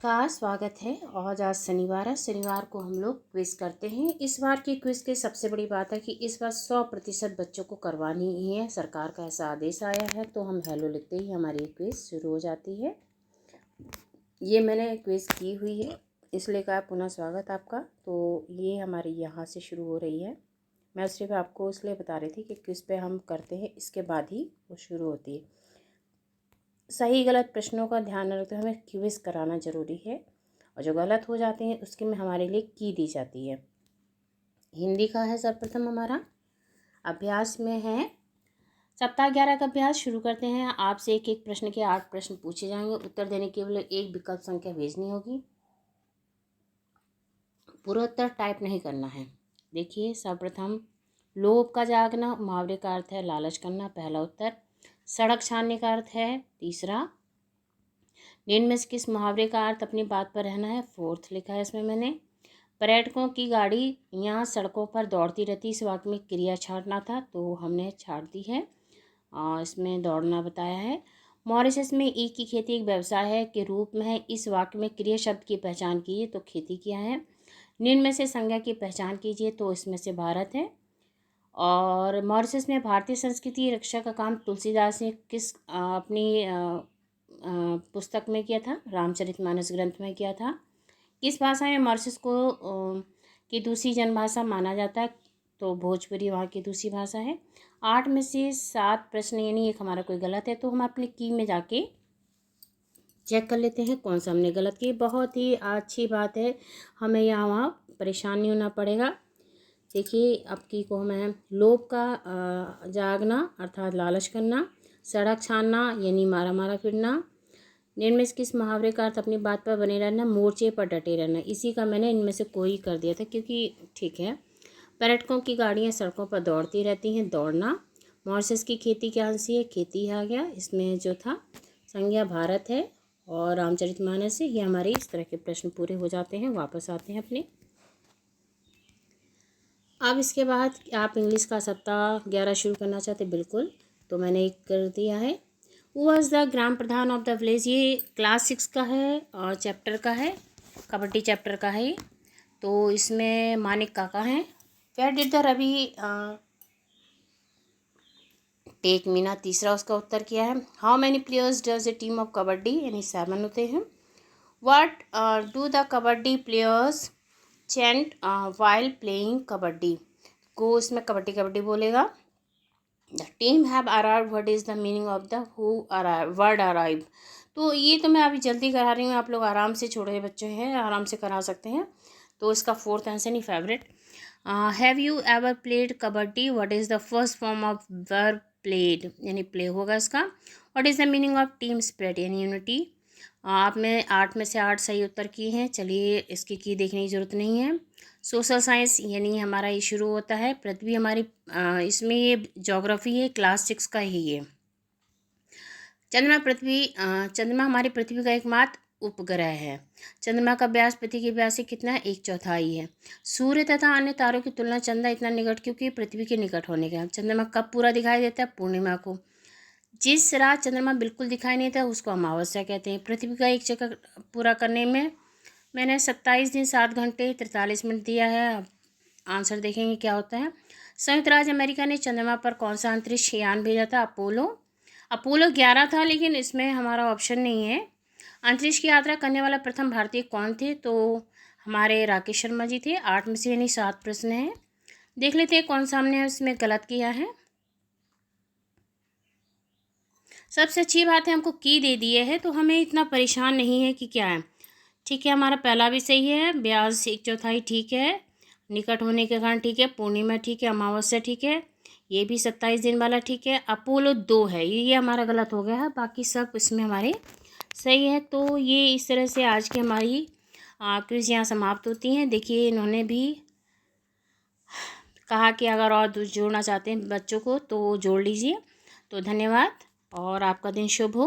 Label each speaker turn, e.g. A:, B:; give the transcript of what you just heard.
A: नमस्कार, स्वागत है। और आज शनिवार है। शनिवार को हम लोग क्विज करते हैं। इस बार की क्विज की सबसे बड़ी बात है कि इस बार 100% बच्चों को करवानी ही है। सरकार का ऐसा आदेश आया है, तो हम हेलो लिखते ही हमारी क्विज शुरू हो जाती है। ये मैंने क्विज की हुई है, इसलिए कहा पुनः स्वागत आपका। तो ये हमारी यहाँ से शुरू हो रही है। मैं सिर्फ आपको इसलिए बता रही थी कि क्विज पे हम करते हैं, इसके बाद ही वो शुरू होती है। सही गलत प्रश्नों का ध्यान रखते हुए हमें क्विज कराना ज़रूरी है, और जो गलत हो जाते हैं उसके में हमारे लिए की दी जाती है। हिंदी का है सर्वप्रथम हमारा। अभ्यास में है सप्ताह 11 का अभ्यास। शुरू करते हैं। आपसे एक एक प्रश्न के 8 प्रश्न पूछे जाएंगे। उत्तर देने के केवल एक विकल्प संख्या भेजनी होगी। पूरा उत्तर टाइप नहीं करना है। देखिए, सर्वप्रथम लोभ का जागना, मुहावरे का अर्थ है लालच करना, पहला उत्तर। सड़क छानने का अर्थ है तीसरा। निम्न में से किस मुहावरे का अर्थ अपनी बात पर रहना है, फोर्थ लिखा है इसमें मैंने। पर्यटकों की गाड़ी यहाँ सड़कों पर दौड़ती रहती, इस वाक्य में क्रिया छाटना था, तो हमने छाट दी है और इसमें दौड़ना बताया है। मॉरिशस में ईख की खेती एक व्यवसाय है के रूप में है, इस वाक्य में क्रिया शब्द की पहचान कीजिए, तो खेती किया है। निम्न में से संज्ञा की पहचान कीजिए, तो इसमें से भारत है। और मॉरिशस में भारतीय संस्कृति रक्षा का काम तुलसीदास ने किस अपनी पुस्तक में किया था, रामचरितमानस ग्रंथ में किया था। किस भाषा में मॉरिशस को की दूसरी जनभाषा माना जाता है, तो भोजपुरी वहाँ की दूसरी भाषा है। 8 में से 7 प्रश्न, यानी एक हमारा कोई गलत है, तो हम अपनी की में जाके चेक कर लेते हैं कौन सा हमने गलत किया। बहुत ही अच्छी बात है, हमें यहाँ वहाँ परेशान नहीं होना पड़ेगा। देखिए, अब की को हमें लोभ का जागना अर्थात लालच करना, सड़क छानना यानी मारा मारा फिरना, निम्न में से किस मुहावरे का अर्थ अपनी बात पर बने रहना, मोर्चे पर डटे रहना, इसी का मैंने इनमें से कोई कर दिया था क्योंकि ठीक है। पर्यटकों की गाड़ियाँ सड़कों पर दौड़ती रहती हैं, दौड़ना। मॉरिशस की खेती क्या सी है, खेती आ गया। इसमें जो था संज्ञा भारत है, और रामचरितमानस से। ये हमारे इस तरह के प्रश्न पूरे हो जाते हैं। वापस आते हैं अपने। अब इसके बाद आप इंग्लिश का सप्ताह 11 शुरू करना चाहते, बिल्कुल, तो मैंने एक कर दिया है। Who was the gram Pradhan of the village, ये क्लास 6 का है और चैप्टर का है, कबड्डी चैप्टर का है। तो इसमें मानिक काका हैं। Where did the Ravi take Meena, तीसरा उसका उत्तर किया है। How many players does a team of kabaddi, यानी 7 होते हैं। What do the kabaddi players chant while playing kabaddi, को इसमें कबड्डी कबड्डी बोलेगा। The team have arrive, what is the meaning of the who arrive, word arrive. तो ये तो मैं अभी जल्दी करा रही हूँ, आप लोग आराम से, छोटे बच्चे हैं आराम से करा सकते हैं। तो इसका फोर्थ आंसर नहीं, favourite. Have you ever played kabaddi, what is the first form of verb played, यानी प्ले होगा इसका। What is the meaning of team spirit, यानी यूनिटी। आप में 8 में से 8 सही उत्तर किए हैं। चलिए, इसकी की देखने की ज़रूरत नहीं है। सोशल साइंस, यानी हमारा ये शुरू होता है। पृथ्वी हमारी इसमें ये ज्योग्राफी है, क्लास 6 का ही है। चंद्रमा हमारी पृथ्वी का एकमात्र उपग्रह है। चंद्रमा का व्यास पृथ्वी के व्यास से कितना है, 1/4 है। सूर्य तथा अन्य तारों की तुलना चंद्रमा इतना निकट क्योंकि पृथ्वी के निकट होने का। चंद्रमा कब पूरा दिखाई देता है, पूर्णिमा को। जिस रात चंद्रमा बिल्कुल दिखाई नहीं देता उसको अमावस्या कहते हैं। पृथ्वी का एक चक्कर पूरा करने में मैंने 27 दिन 7 घंटे 43 मिनट दिया है। अब आंसर देखेंगे क्या होता है। संयुक्त राज्य अमेरिका ने चंद्रमा पर कौन सा अंतरिक्ष यान भेजा था, अपोलो 11 था, लेकिन इसमें हमारा ऑप्शन नहीं है। अंतरिक्ष की यात्रा करने वाला प्रथम भारतीय कौन थे, तो हमारे राकेश शर्मा जी थे। 8 में से यानी 7 प्रश्न हैं। देख लेते हैं कौन सा हमने इसमें गलत किया है। सबसे अच्छी बात है हमको की दे दिए है, तो हमें इतना परेशान नहीं है कि क्या है। ठीक है, हमारा पहला भी सही है, ब्याज 1/4 ठीक है, निकट होने के कारण ठीक है, पूर्णिमा ठीक है, अमावस्या ठीक है, ये भी 27 दिन वाला ठीक है, अपोलो 2 है, ये हमारा गलत हो गया है, बाकी सब इसमें हमारे सही है। तो ये इस तरह से आज की हमारी क्विज यहाँ समाप्त होती हैं। देखिए, इन्होंने भी कहा कि अगर और जोड़ना चाहते हैं बच्चों को तो जोड़ लीजिए। तो धन्यवाद और आपका दिन शुभ हो।